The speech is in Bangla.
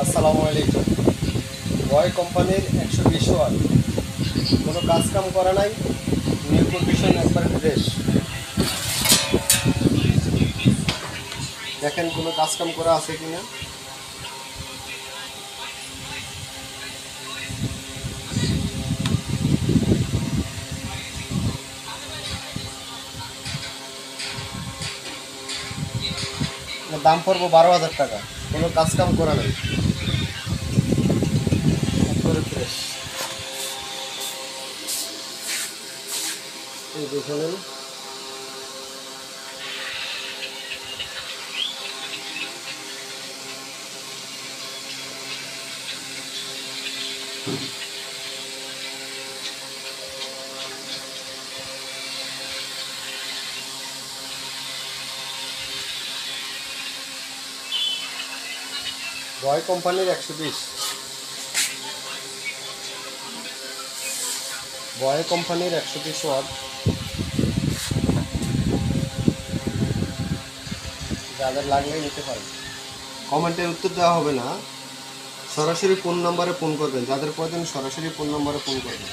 আসসালামু আলাইকুম। বয় কোম্পানির 120 ওয়াট, কোনো কাজ কাম করা নাই, নিউ কন্ডিশন, একবার ফ্রেশ। দেখেন কোনো কাজ কাম করা আছে কিনা। দাম পড়বো 12,000 টাকা, কোনো কাজ কাম করা নাই, একবারে ফ্রেশ। এই দেখে নিন। বয় কোম্পানির 120, বয় কোম্পানির 120 ওয়াট। যাদের লাগলে নিতে পারেন। কমেন্টের উত্তর দেওয়া হবে না, সরাসরি ফোন নাম্বারে ফোন করবেন। যাদের প্রয়োজন সরাসরি ফোন নাম্বারে ফোন করবেন।